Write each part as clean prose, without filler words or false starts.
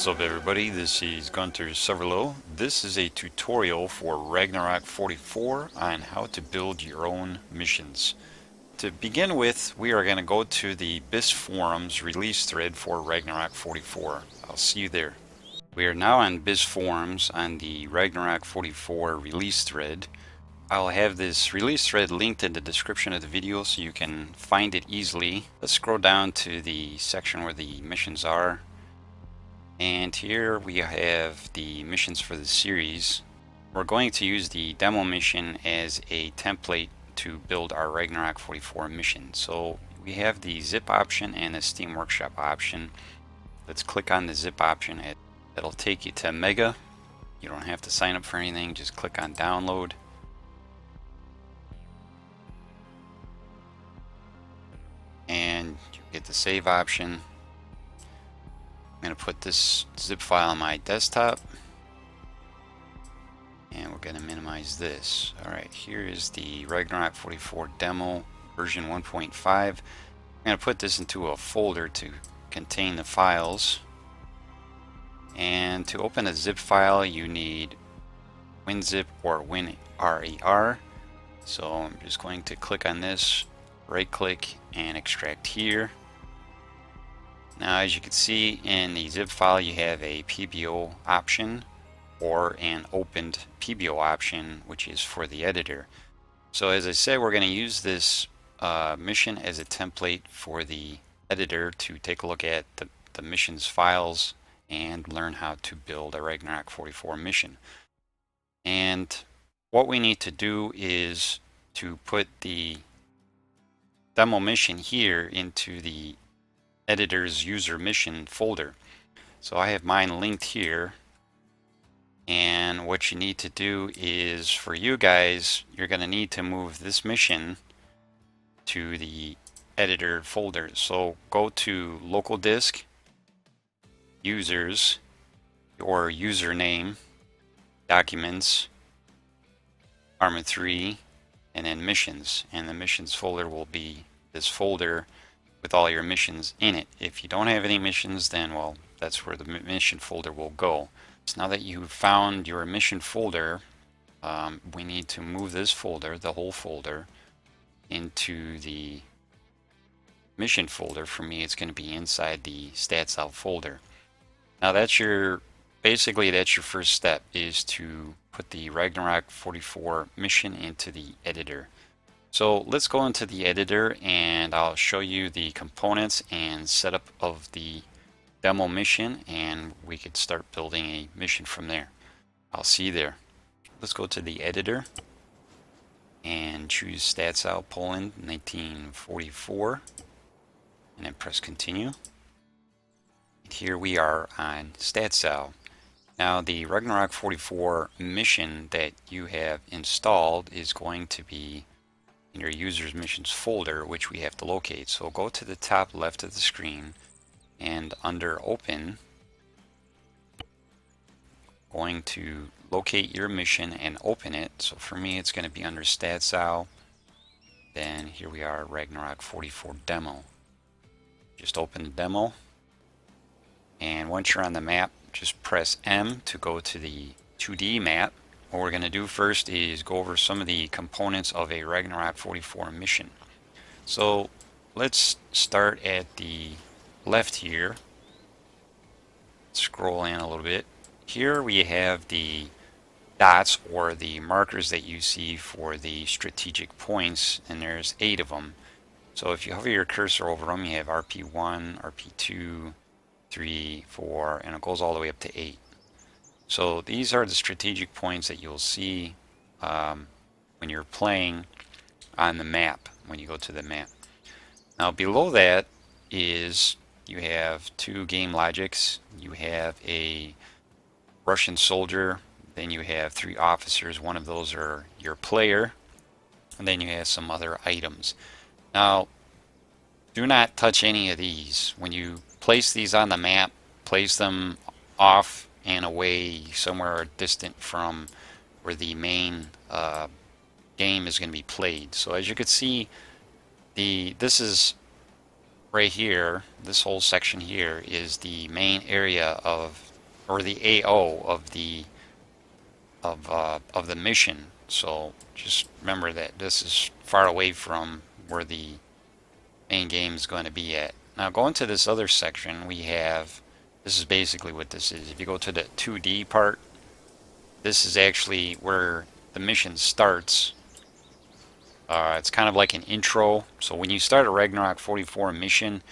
What's up everybody, this is Gunter Severlow. This is a tutorial for Ragnarok'44 on how to build your own missions. To begin with, we are going to go to the BIS forums release thread for Ragnarok'44. I'll see you there. We are now on BIS forums on the Ragnarok'44 release thread. I'll have this release thread linked in the description of the video so you can find it easily. Let's scroll down to the section where the missions are. And here we have the missions for the series. We're going to use the demo mission as a template to build our Ragnarok'44 mission. So we have the zip option and the Steam Workshop option. Let's click on the zip option. It'll take you to Mega. You don't have to sign up for anything, just click on download. And you get the save option. I'm going to put this zip file on my desktop and we're going to minimize this. Alright, here is the Ragnarok'44 demo version 1.5. I'm going to put this into a folder to contain the files, and to open a zip file you need WinZip or WinRAR. So I'm just going to click on this, right click and extract here. Now, as you can see in the zip file, you have a PBO option or an opened PBO option, which is for the editor. So as I said, we're going to use this mission as a template for the editor to take a look at the mission's files and learn how to build a Ragnarok'44 mission. And what we need to do is to put the demo mission here into the editor's user mission folder. So I have mine linked here, and what you need to do is, for you guys, you're going to need to move this mission to the editor folder. So go to local disk, users, or username, documents, Arma3, and then missions, and the missions folder will be this folder with all your missions in it. If you don't have any missions, then well, that's where the mission folder will go. So now that you've found your mission folder, we need to move this folder, the whole folder, into the mission folder. For me, it's going to be inside the stats out folder. Now that's basically that's your first step, is to put the Ragnarok'44 mission into the editor. So let's go into the editor and I'll show you the components and setup of the demo mission, and we could start building a mission from there. I'll see you there. Let's go to the editor and choose Stats Out Poland 1944 and then press continue. And here we are on Stats Out. Now the Ragnarok'44 mission that you have installed is going to be in your users missions folder, which we have to locate. So go to the top left of the screen and under open, going to locate your mission and open it. So for me it's going to be under stats out, then here we are, Ragnarok'44 demo. Just open the demo, and once you're on the map, just press M to go to the 2D map. What we're going to do first is go over some of the components of a Ragnarok'44 mission. So let's start at the left here. Scroll in a little bit. Here we have the dots, or the markers that you see for the strategic points, and there's 8 of them. So if you hover your cursor over them, you have RP1, RP2, 3, 4, and it goes all the way up to 8. So these are the strategic points that you'll see when you're playing on the map, when you go to the map. Now below that is, you have 2 game logics. You have a Russian soldier, then you have 3 officers. One of those are your player, and then you have some other items. Now do not touch any of these. When you place these on the map, place them off and away, somewhere distant from where the main game is going to be played. So as you can see, this is right here, this whole section here is the main area of or the AO of the mission. So just remember that this is far away from where the main game is going to be at. Now going to this other section, we have, this is basically what this is. If you go to the 2D part, this is actually where the mission starts. It's kind of like an intro. So when you start a Ragnarok'44 mission,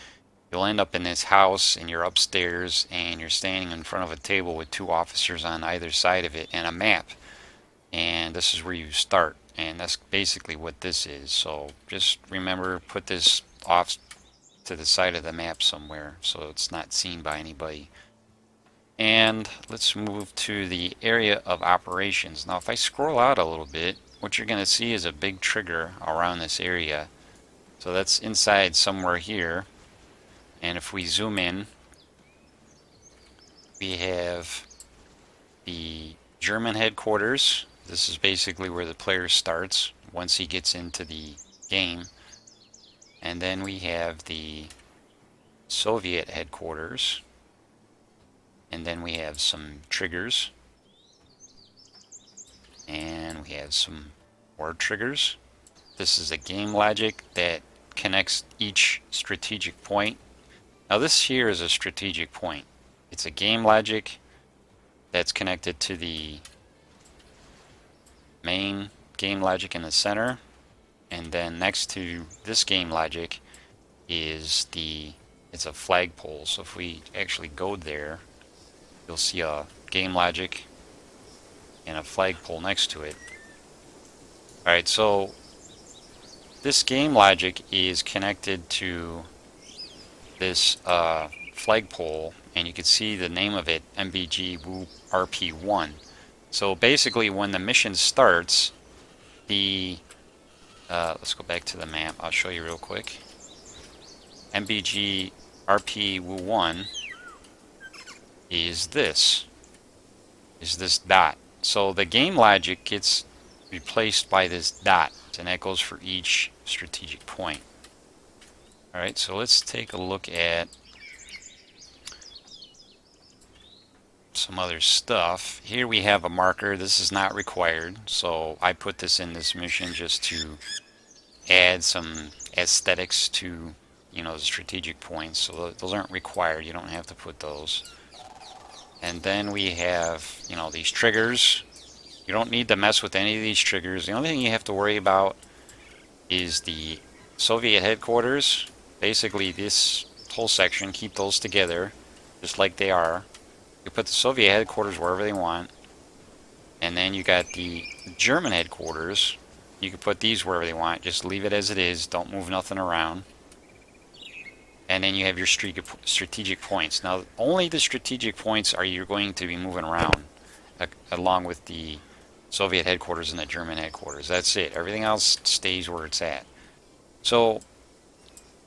you'll end up in this house and you're upstairs and you're standing in front of a table with two officers on either side of it and a map. And this is where you start. And that's basically what this is. So just remember, put this off to the side of the map somewhere so it's not seen by anybody. And let's move to the area of operations. Now if I scroll out a little bit, what you're going to see is a big trigger around this area. So that's inside somewhere here. And if we zoom in, we have the German headquarters. This is basically where the player starts once he gets into the game. And then we have the Soviet headquarters. And then we have some triggers. And we have some more triggers. This is a game logic that connects each strategic point. Now this here is a strategic point. It's a game logic that's connected to the main game logic in the center. And then next to this game logic is it's a flagpole. So if we actually go there, you'll see a game logic and a flagpole next to it. Alright, so this game logic is connected to this flagpole, and you can see the name of it, MBG RP1. So basically when the mission starts, let's go back to the map, I'll show you real quick. MBG RP1 is this dot. So the game logic gets replaced by this dot, and that goes for each strategic point. Alright, so let's take a look at some other stuff. Here we have a marker. This is not required, so I put this in this mission just to add some aesthetics to, you know, the strategic points. So those aren't required. You don't have to put those. And then we have, you know, these triggers. You don't need to mess with any of these triggers. The only thing you have to worry about is the Soviet headquarters. Basically this whole section, keep those together just like they are. You put the Soviet headquarters wherever they want. And then you got the German headquarters. You can put these wherever they want. Just leave it as it is. Don't move nothing around. And then you have your strategic points. Now, only the strategic points are you're going to be moving around, along with the Soviet headquarters and the German headquarters. That's it. Everything else stays where it's at. So,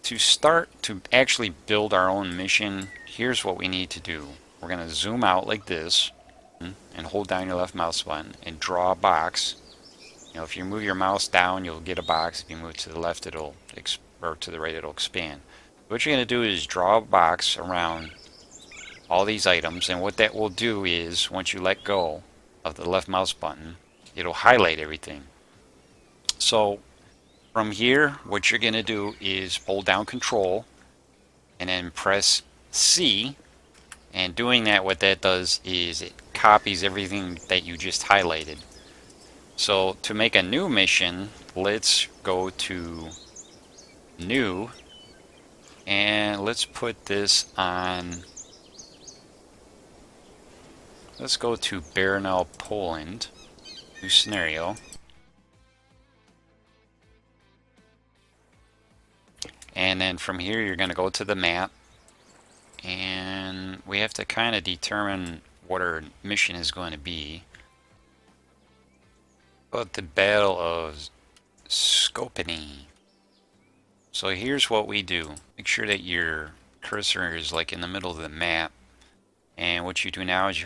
to start to actually build our own mission, here's what we need to do. We're going to zoom out like this, and hold down your left mouse button, and draw a box. You know, if you move your mouse down, you'll get a box. If you move to the left, or to the right, it'll expand. What you're going to do is draw a box around all these items, and what that will do is, once you let go of the left mouse button, it'll highlight everything. So from here, what you're going to do is hold down Control and then press C, and doing that, what that does is it copies everything that you just highlighted. So to make a new mission, let's go to New, and let's put this on, let's go to Baranel, Poland, new scenario. And then from here you're going to go to the map, and we have to kind of determine what our mission is going to be. But the Battle of Skopany. So here's what we do. Make sure that your cursor is like in the middle of the map. And what you do now is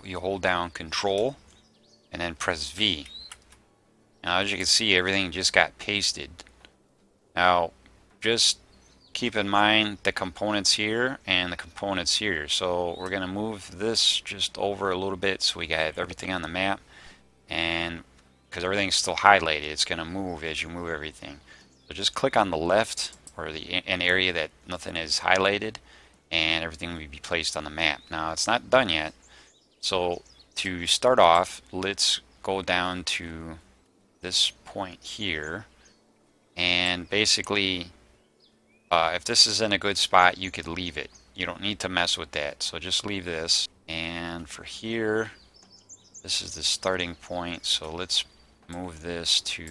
you hold down Control and then press V. Now as you can see, everything just got pasted. Now just keep in mind the components here and the components here. So we're going to move this just over a little bit so we have everything on the map. And because everything's still highlighted, it's going to move as you move everything. So just click on the left or an area that nothing is highlighted, and everything will be placed on the map. Now it's not done yet. So to start off, let's go down to this point here, and basically if this is in a good spot, you could leave it. You don't need to mess with that, so just leave this. And for here, this is the starting point, so let's move this to,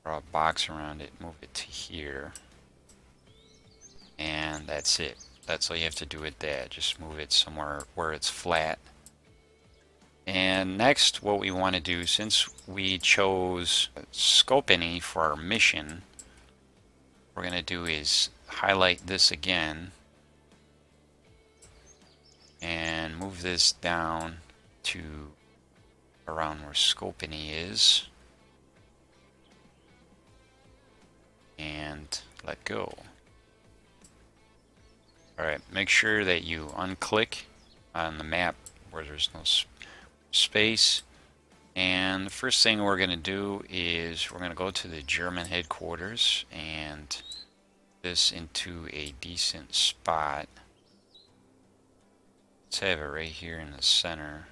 draw a box around it, move it to here, and that's it. That's all you have to do with that. Just move it somewhere where it's flat. And next, what we want to do, since we chose Scopany for our mission, what we're going to do is highlight this again and move this down to around where Scopany is, and let go. Alright, make sure that you unclick on the map where there's no space, and the first thing we're going to do is we're going to go to the German headquarters and this into a decent spot. Let's have it right here in the center.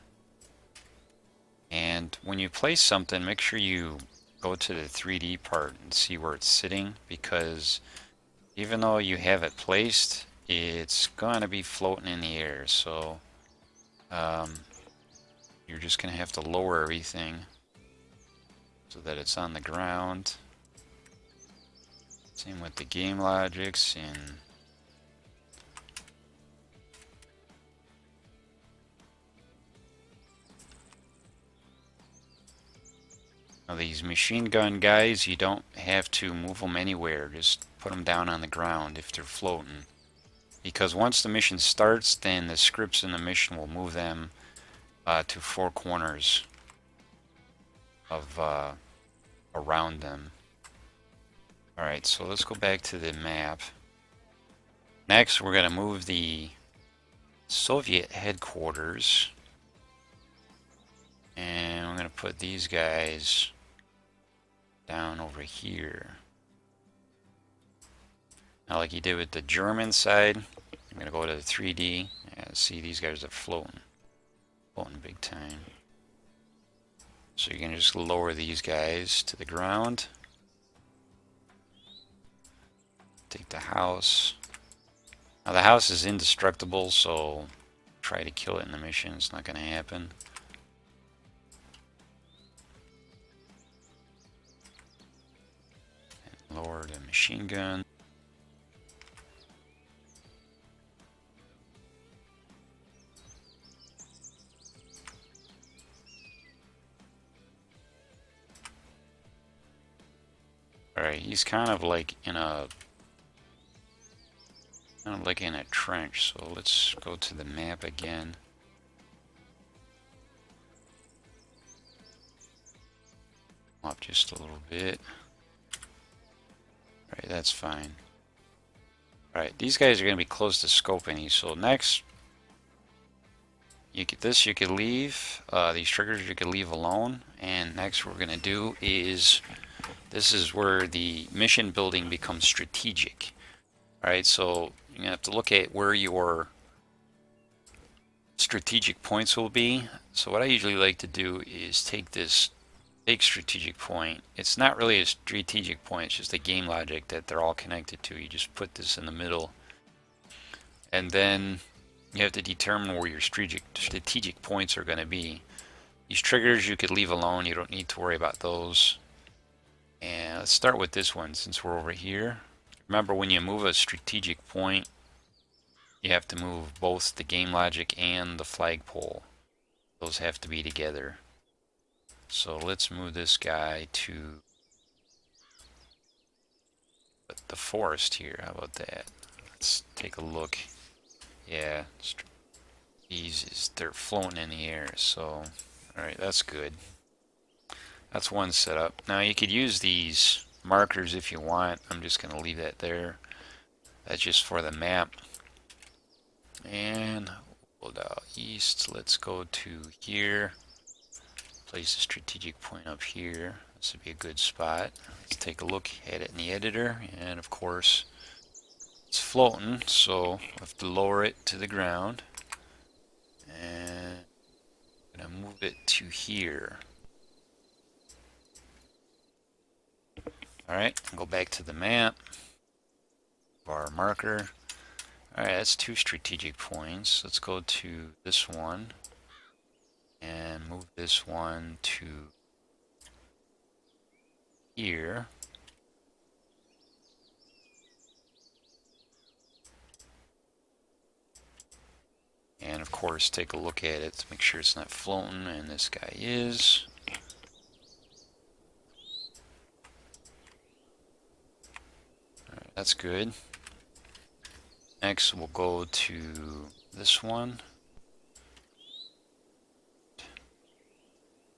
And when you place something, make sure you go to the 3D part and see where it's sitting, because even though you have it placed, it's going to be floating in the air. So you're just going to have to lower everything so that it's on the ground. Same with the game logics and now these machine gun guys, you don't have to move them anywhere. Just put them down on the ground if they're floating. Because once the mission starts, then the scripts in the mission will move them to 4 corners of around them. Alright, so let's go back to the map. Next, we're going to move the Soviet headquarters, and we're going to put these guys down over here. Now, like you did with the German side, I'm going to go to the 3D. Yeah, see, these guys are floating big time. So you can just lower these guys to the ground. Take the house. Now the house is indestructible, so try to kill it in the mission. It's not going to happen. And lower the machine gun. Alright, he's kind of like in a trench, so let's go to the map again. Up just a little bit. Alright, that's fine. Alright, these guys are going to be close to Scopany, so next, you could leave. These triggers you could leave alone, and next what we're going to do is, this is where the mission building becomes strategic. Alright, so you're going to have to look at where your strategic points will be. So what I usually like to do is take this big strategic point. It's not really a strategic point, it's just a game logic that they're all connected to. You just put this in the middle, and then you have to determine where your strategic points are going to be. These triggers you could leave alone, you don't need to worry about those. And let's start with this one since we're over here. Remember, when you move a strategic point, you have to move both the game logic and the flagpole. Those have to be together. So let's move this guy to the forest here. How about that? Let's take a look. Yeah, they're floating in the air. So, alright, that's good. That's one setup. Now you could use these markers if you want. I'm just going to leave that there. That's just for the map. And we'll go east. Let's go to here. Place a strategic point up here. This would be a good spot. Let's take a look at it in the editor. And of course, it's floating, so I have to lower it to the ground. And I'm going to move it to here. Alright, go back to the map. Our marker. Alright, that's 2 strategic points. Let's go to this one and move this one to here. And of course, take a look at it to make sure it's not floating, and this guy is. Alright, that's good. Next, we'll go to this one.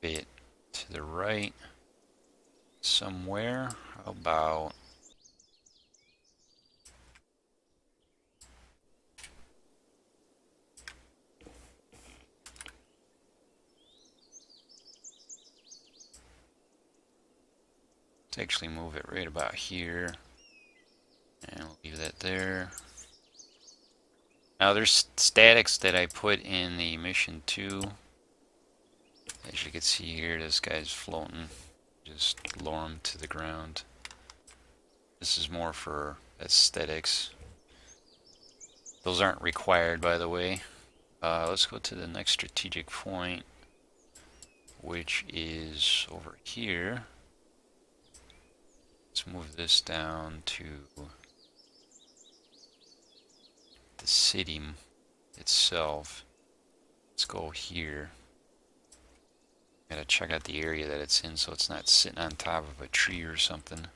Bit to the right somewhere. How about let's actually move it right about here, and we'll leave that there. Now there's statics that I put in the mission 2. As you can see here, this guy's floating. Just lower him to the ground. This is more for aesthetics. Those aren't required, by the way. Let's go to the next strategic point, which is over here. Let's move this down to the city itself. Let's go here. Gotta check out the area that it's in so it's not sitting on top of a tree or something.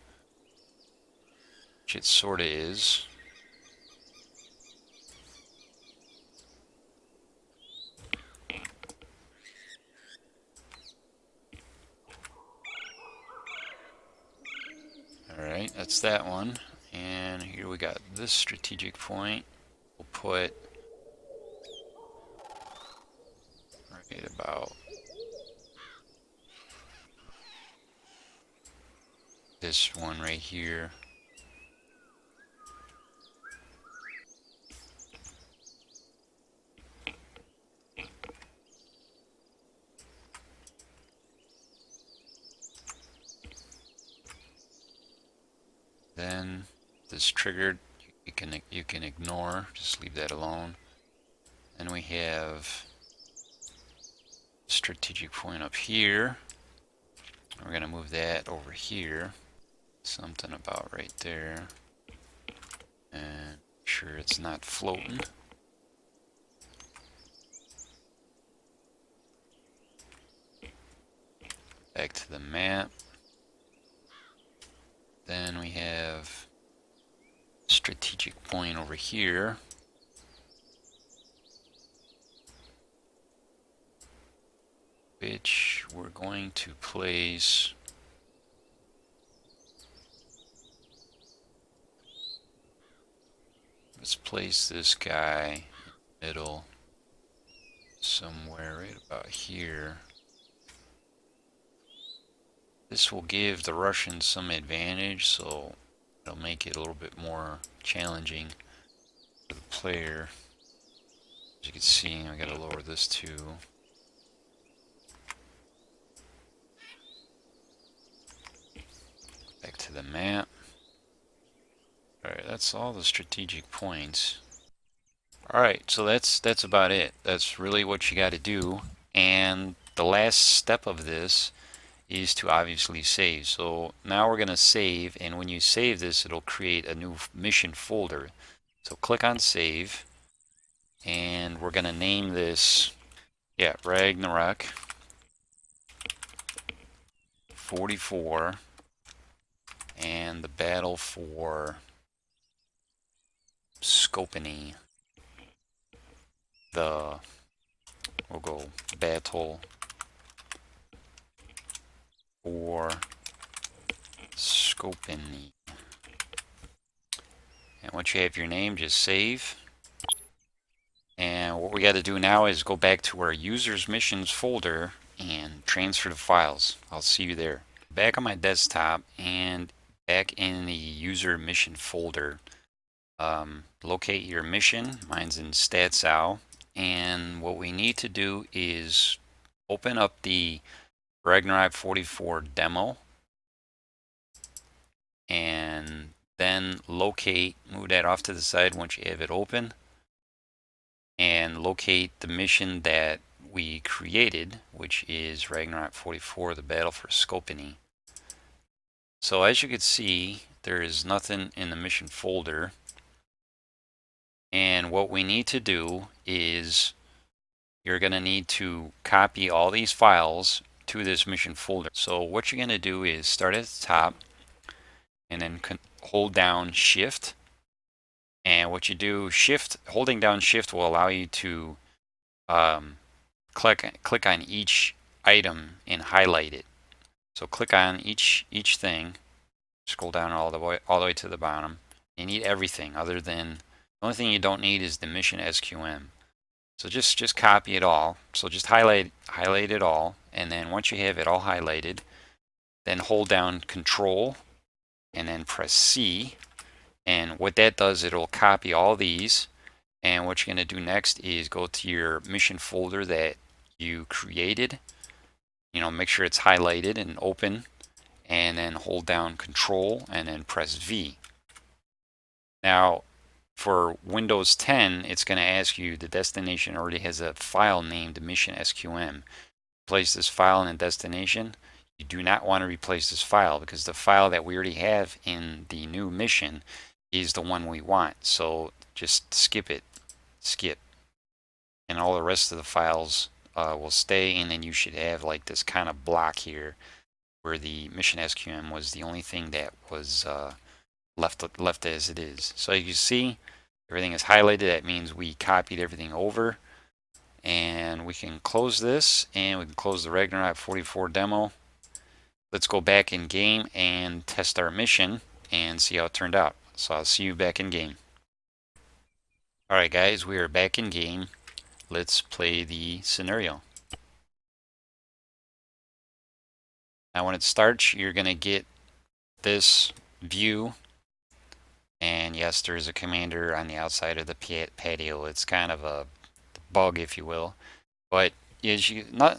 Which it sorta is. Alright, that's that one. And here we got this strategic point. We'll put right about this one right here. Then this triggered, you can ignore, just leave that alone. Then we have a strategic point up here. We're gonna move that over here. Something about right there. And make sure it's not floating. Back to the map. Then we have a strategic point over here. Which we're going to place let's place this guy in the middle somewhere right about here. This will give the Russians some advantage, so it'll make it a little bit more challenging for the player. As you can see, I gotta lower this too. Back to the map. Alright, that's all the strategic points. Alright, so that's about it. That's really what you gotta do. And the last step of this is to obviously save. So now we're going to save, and when you save this, it'll create a new mission folder. So click on save, and we're going to name this, Ragnarok'44, and the battle for Skopany. We'll go battle for Scopini. And once you have your name, just save. And what we got to do now is go back to our users missions folder and transfer the files. I'll see you there. Back on my desktop and back in the user mission folder. Locate your mission. Mine's in StatsOw. And what we need to do is open up the Ragnarok'44 demo. And then locate, move that off to the side once you have it open. And locate the mission that we created, which is Ragnarok'44, the Battle for Scopini. So as you can see, there is nothing in the mission folder. And what we need to do is you're going to need to copy all these files to this mission folder. So what you're going to do is start at the top and then hold down Shift. And what you do, holding down Shift will allow you to click on each item and highlight it. So click on each thing, scroll down all the way to the bottom. You need everything other than, the only thing you don't need is the mission SQM. So just copy it all. So just highlight it all, and then once you have it all highlighted, then hold down Control and then press C. And what that does, it'll copy all these. And what you're going to do next is go to your mission folder that you created. You know, make sure it's highlighted and open, and then hold down Control and then press V. Now, for Windows 10, it's going to ask you, the destination already has a file named mission SQM. Place this file in the destination. You do not want to replace this file because the file that we already have in the new mission is the one we want. So just skip it. Skip. And all the rest of the files will stay, and then you should have like this kind of block here where the mission SQM was the only thing that was left as it is. So you see everything is highlighted. That means we copied everything over. And we can close this, and we can close the Ragnarok'44 demo. Let's go back in game and test our mission and see how it turned out. So I'll see you back in game. Alright guys, we are back in game. Let's play the scenario. Now when it starts, you're going to get this view. And yes, there is a commander on the outside of the patio. It's kind of a bug, if you will. But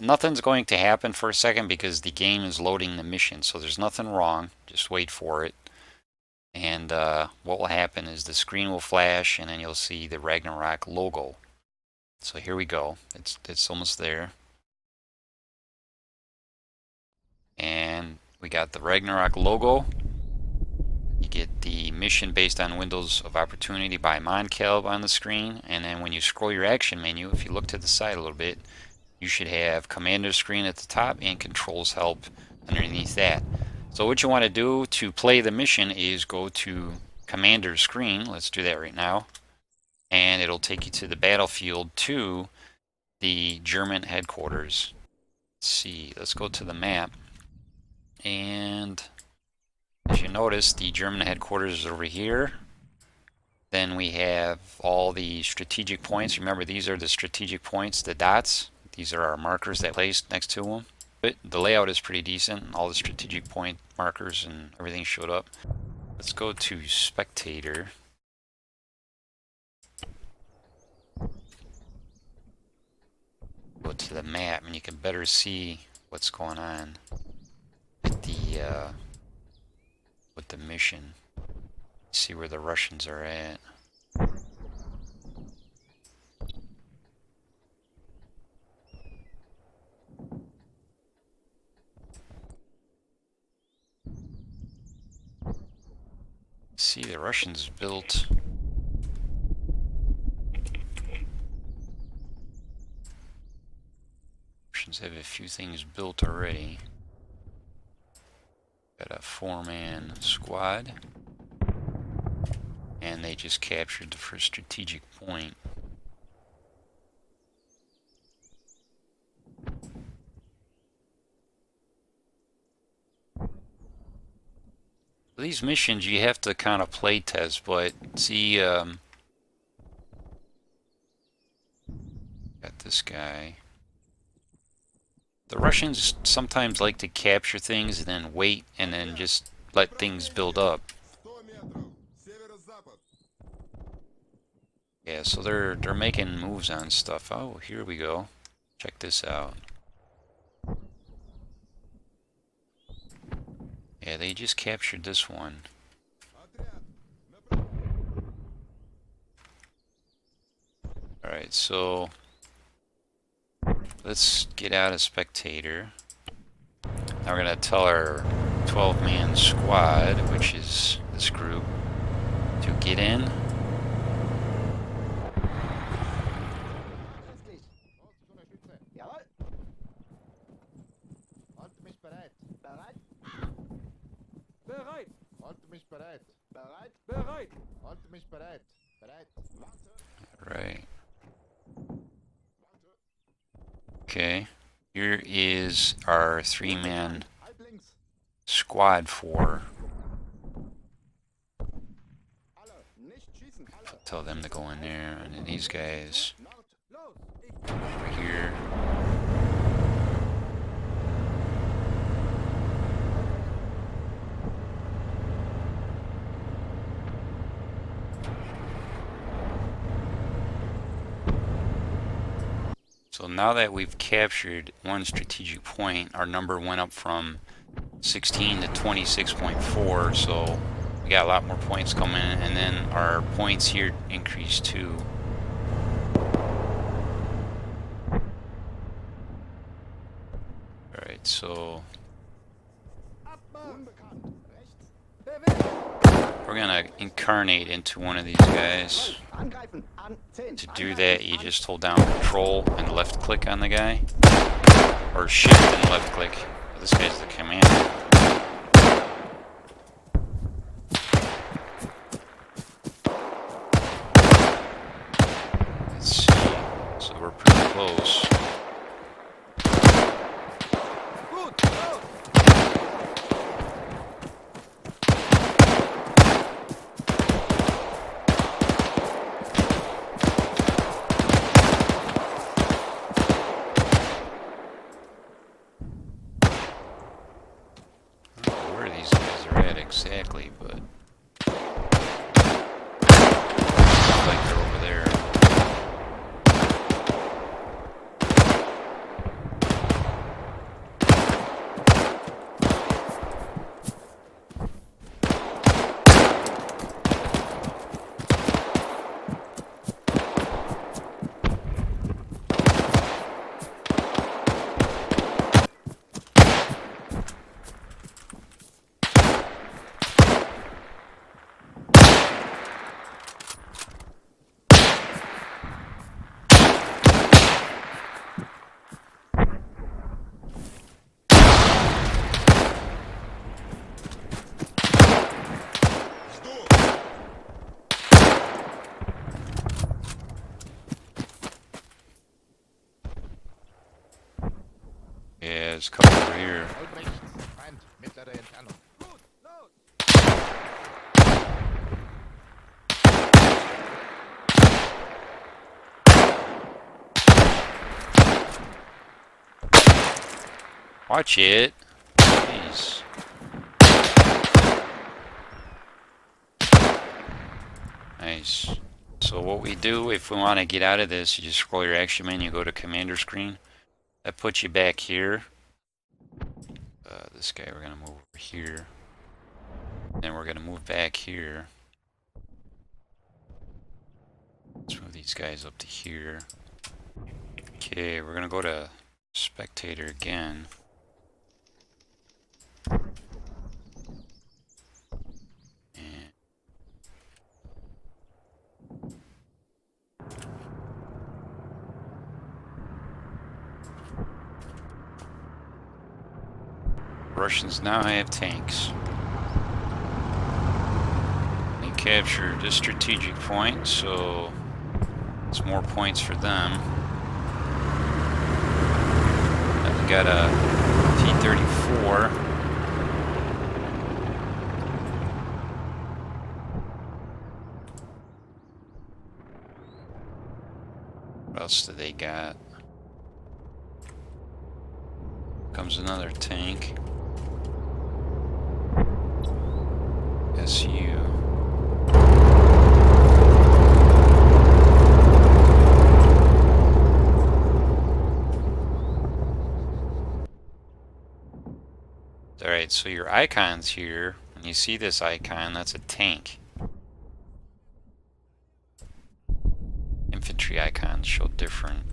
nothing's going to happen for a second because the game is loading the mission. So there's nothing wrong. Just wait for it. And what will happen is the screen will flash, and then you'll see the Ragnarok logo. So here we go. It's almost there. And we got the Ragnarok logo. You get the mission based on Windows of Opportunity by Monkelb on the screen. And then when you scroll your action menu, if you look to the side a little bit, you should have Commander screen at the top and Controls Help underneath that. So what you want to do to play the mission is go to Commander screen. Let's do that right now. And it'll take you to the battlefield to the German headquarters. Let's see, let's go to the map. And as you notice, the German headquarters is over here. Then we have all the strategic points. Remember, these are the strategic points, the dots. These are our markers that placed next to them. But the layout is pretty decent. All the strategic point markers and everything showed up. Let's go to Spectator. Go to the map, and you can better see what's going on with the mission. See where the Russians are at. See, the Russians built have a few things built already. Got a 4-man squad, and they just captured the first strategic point. These missions you have to kind of play test, but see, got this guy. The Russians sometimes like to capture things and then wait and then just let things build up. Yeah, so they're making moves on stuff. Oh, here we go. Check this out. Yeah, they just captured this one. Alright, so let's get out of spectator. Now we're going to tell our 12-man squad, which is this group, to get in. Right. Okay. Here is our 3-man squad for. Tell them to go in there, and then these guys over here. So now that we've captured one strategic point, our number went up from 16 to 26.4, so we got a lot more points coming in, and then our points here increased too. Alright, so we're gonna incarnate into one of these guys. To do that, you just hold down Control and left click on the guy, or Shift and left click. This guy's the commander. Let's see. So we're pretty close. Exactly, but like they're over there. Yeah, there's a couple over here. Watch it. Jeez. Nice. So what we do, if we want to get out of this, you just scroll your action menu, go to commander screen. That puts you back here. This guy we're going to move over here. Then we're going to move back here. Let's move these guys up to here. Okay, we're going to go to spectator again. Russians now have tanks. They captured this strategic point, so it's more points for them. And we got a T-34. else do they got? Comes another tank. SU. Alright, so your icons here, when you see this icon, that's a tank. Infantry icons show different.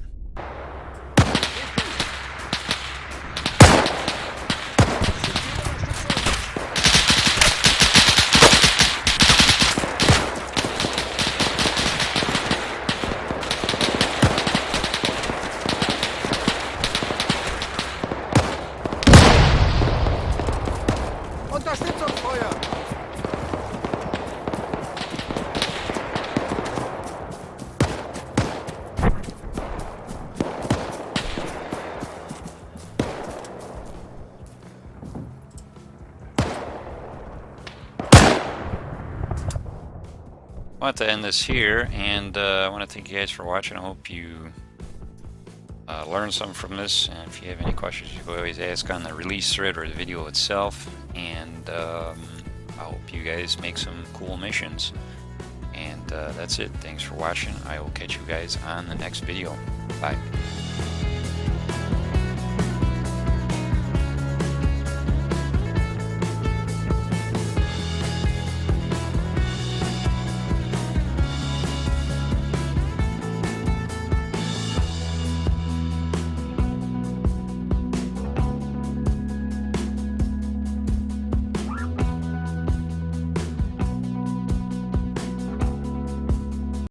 I want to end this here, and I want to thank you guys for watching. I hope you learned something from this, and if you have any questions, you can always ask on the release thread or the video itself, and I hope you guys make some cool missions. And that's it. Thanks for watching. I will catch you guys on the next video. Bye.